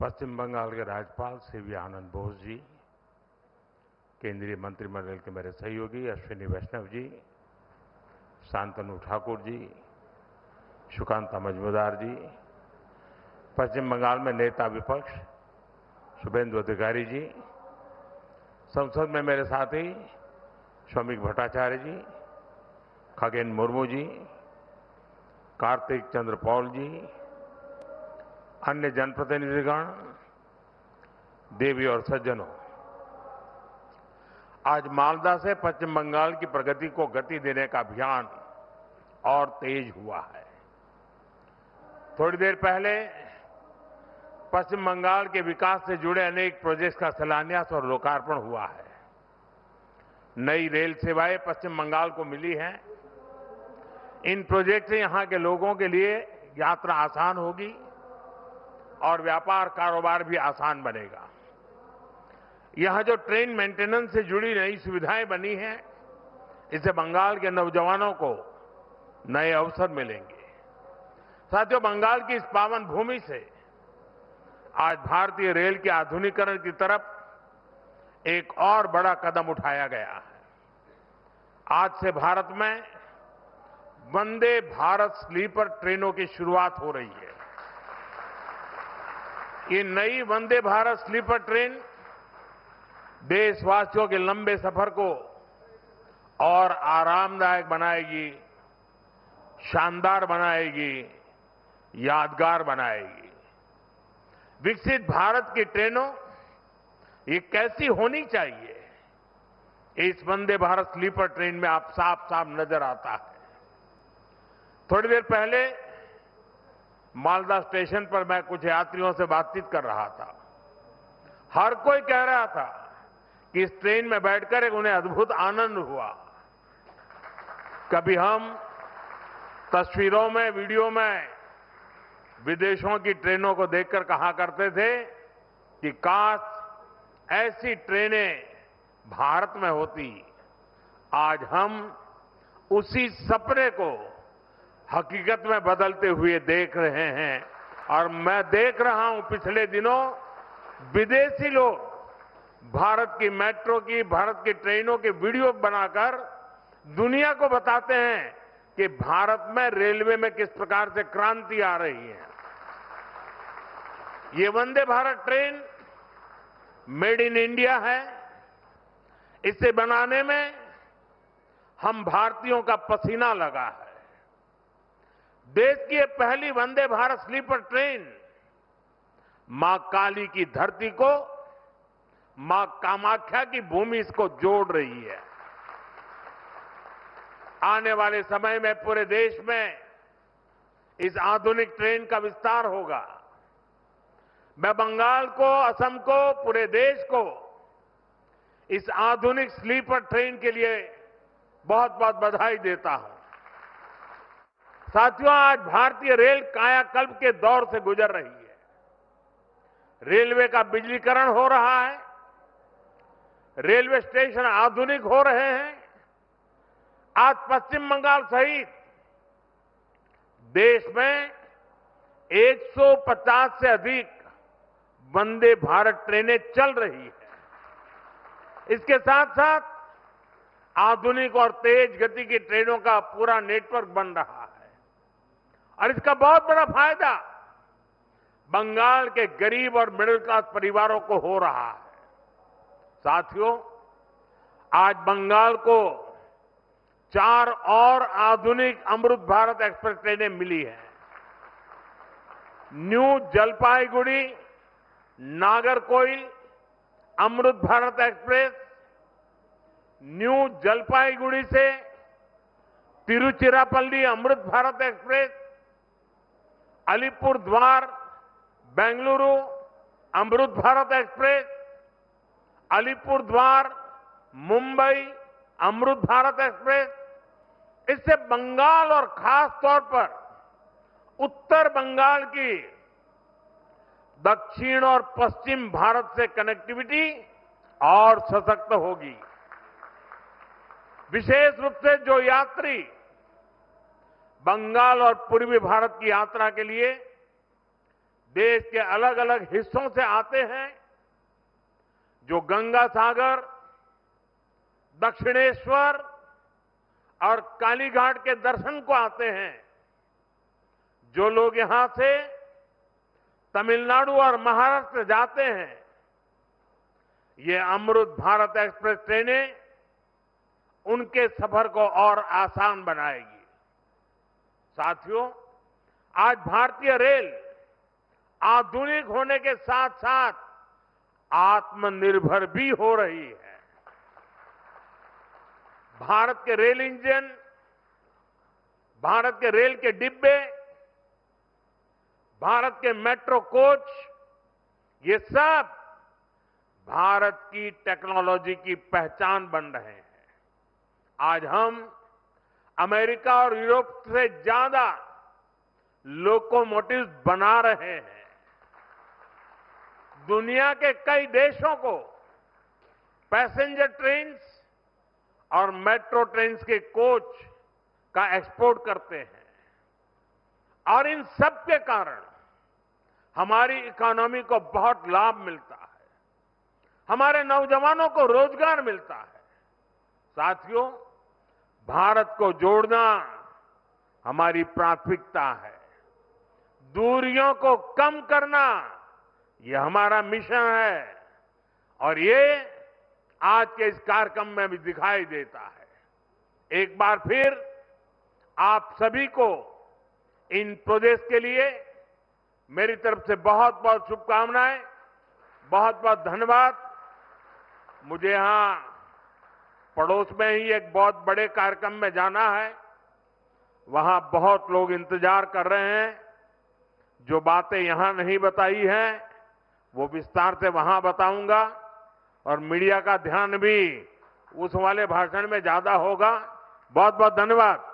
पश्चिम बंगाल के राज्यपाल सीवी आनंद बोस जी, केंद्रीय मंत्रिमंडल के मेरे सहयोगी अश्विनी वैष्णव जी, शांतनु ठाकुर जी, सुकांता मजूमदार जी, पश्चिम बंगाल में नेता विपक्ष शुभेंदु अधिकारी जी, संसद में मेरे साथी श्रमिक भट्टाचार्य जी, खगेन मुर्मू जी, कार्तिक चंद्र पॉल जी, अन्य जनप्रतिनिधिगण, देवी और सज्जनों, आज मालदा से पश्चिम बंगाल की प्रगति को गति देने का अभियान और तेज हुआ है। थोड़ी देर पहले पश्चिम बंगाल के विकास से जुड़े अनेक प्रोजेक्ट्स का शिलान्यास और लोकार्पण हुआ है। नई रेल सेवाएं पश्चिम बंगाल को मिली हैं। इन प्रोजेक्ट से यहां के लोगों के लिए यात्रा आसान होगी और व्यापार कारोबार भी आसान बनेगा। यहां जो ट्रेन मेंटेनेंस से जुड़ी नई सुविधाएं बनी हैं, इससे बंगाल के नौजवानों को नए अवसर मिलेंगे। साथियों, बंगाल की इस पावन भूमि से आज भारतीय रेल के आधुनिकीकरण की तरफ एक और बड़ा कदम उठाया गया है। आज से भारत में वंदे भारत स्लीपर ट्रेनों की शुरुआत हो रही है। ये नई वंदे भारत स्लीपर ट्रेन देशवासियों के लंबे सफर को और आरामदायक बनाएगी, शानदार बनाएगी, यादगार बनाएगी। विकसित भारत की ट्रेनों ये कैसी होनी चाहिए, इस वंदे भारत स्लीपर ट्रेन में आप साफ साफ नजर आता है। थोड़ी देर पहले मालदा स्टेशन पर मैं कुछ यात्रियों से बातचीत कर रहा था। हर कोई कह रहा था कि इस ट्रेन में बैठकर एक उन्हें अद्भुत आनंद हुआ। कभी हम तस्वीरों में, वीडियो में विदेशों की ट्रेनों को देखकर कहा करते थे कि काश ऐसी ट्रेनें भारत में होती। आज हम उसी सपने को हकीकत में बदलते हुए देख रहे हैं और मैं देख रहा हूं पिछले दिनों विदेशी लोग भारत की मेट्रो की, भारत की ट्रेनों के वीडियो बनाकर दुनिया को बताते हैं कि भारत में रेलवे में किस प्रकार से क्रांति आ रही है। ये Vande Bharat train made in India है। इसे बनाने में हम भारतीयों का पसीना लगा है। देश की ये पहली वंदे भारत स्लीपर ट्रेन मां काली की धरती को मां कामाख्या की भूमि इसको जोड़ रही है। आने वाले समय में पूरे देश में इस आधुनिक ट्रेन का विस्तार होगा। मैं बंगाल को, असम को, पूरे देश को इस आधुनिक स्लीपर ट्रेन के लिए बहुत बहुत बधाई देता हूं। साथियों, आज भारतीय रेल कायाकल्प के दौर से गुजर रही है। रेलवे का बिजलीकरण हो रहा है, रेलवे स्टेशन आधुनिक हो रहे हैं। आज पश्चिम बंगाल सहित देश में 150 से अधिक वंदे भारत ट्रेनें चल रही है। इसके साथ साथ आधुनिक और तेज गति की ट्रेनों का पूरा नेटवर्क बन रहा है और इसका बहुत बड़ा फायदा बंगाल के गरीब और मिडिल क्लास परिवारों को हो रहा है। साथियों, आज बंगाल को 4 और आधुनिक अमृत भारत एक्सप्रेस ट्रेनें मिली हैं। New Jalpaiguri Nagercoil Amrit Bharat express, new Jalpaiguri से तिरुचिरापल्ली अमृत भारत एक्सप्रेस, अलीपुर द्वार बेंगलुरु अमृत भारत एक्सप्रेस, अलीपुर द्वार मुंबई अमृत भारत एक्सप्रेस। इससे बंगाल और खास तौर पर उत्तर बंगाल की दक्षिण और पश्चिम भारत से कनेक्टिविटी और सशक्त होगी। विशेष रूप से जो यात्री बंगाल और पूर्वी भारत की यात्रा के लिए देश के अलग अलग हिस्सों से आते हैं, जो गंगा सागर, दक्षिणेश्वर और कालीघाट के दर्शन को आते हैं। जो लोग यहां से तमिलनाडु और महाराष्ट्र जाते हैं, ये अमृत भारत एक्सप्रेस ट्रेनें उनके सफर को और आसान बनाएगी। साथियों, आज भारतीय रेल आधुनिक होने के साथ साथ आत्मनिर्भर भी हो रही है। भारत के रेल इंजन, भारत के रेल के डिब्बे, भारत के मेट्रो कोच, ये सब भारत की टेक्नोलॉजी की पहचान बन रहे हैं। आज हम अमेरिका और यूरोप से ज्यादा लोकोमोटिव्स बना रहे हैं। दुनिया के कई देशों को पैसेंजर ट्रेन्स और मेट्रो ट्रेन्स के कोच का एक्सपोर्ट करते हैं। और इन सब के कारण हमारी इकोनॉमी को बहुत लाभ मिलता है, हमारे नौजवानों को रोजगार मिलता है। साथियों, भारत को जोड़ना हमारी प्राथमिकता है। दूरियों को कम करना यह हमारा मिशन है और ये आज के इस कार्यक्रम में भी दिखाई देता है। एक बार फिर आप सभी को इन प्रोजेक्ट्स के लिए मेरी तरफ से बहुत बहुत शुभकामनाएं, बहुत बहुत धन्यवाद। मुझे यहां पड़ोस में ही एक बहुत बड़े कार्यक्रम में जाना है, वहां बहुत लोग इंतजार कर रहे हैं। जो बातें यहां नहीं बताई हैं वो विस्तार से वहां बताऊंगा और मीडिया का ध्यान भी उस वाले भाषण में ज्यादा होगा। बहुत बहुत धन्यवाद।